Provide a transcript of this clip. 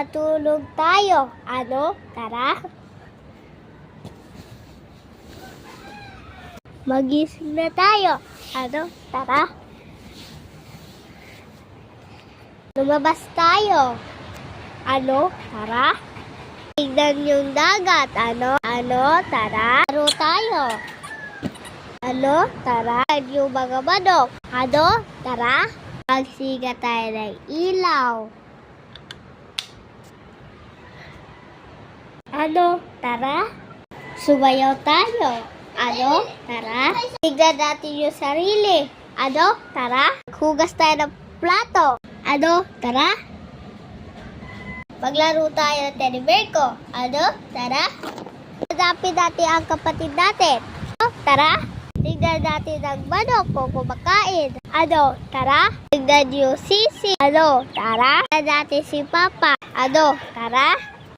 Matulog tayo. Ano? Tara. Magising na tayo. Ano? Tara. Lumabas tayo. Ano? Tara. Tignan yung dagat. Ano? Ano? Tara. Laro tayo. Ano? Tara. Yung mga manok. Ano? Tara. Magsiga tayo ng ilaw. Ano? Tara. Sumayaw tayo. Ano? Tara. Tignan natin yung sarili. Ano? Tara. Hugas tayo ng plato. Ano? Tara. Maglaro tayo ng teddy bear ko. Ano? Tara. Hanapin natin ang kapatid natin. Ano? Tara. Tignan natin ang manok kung kumakain. Ano? Tara. Tignan yung sisi. Ano? Tara. Tignan natin si Papa. Ano? Tara.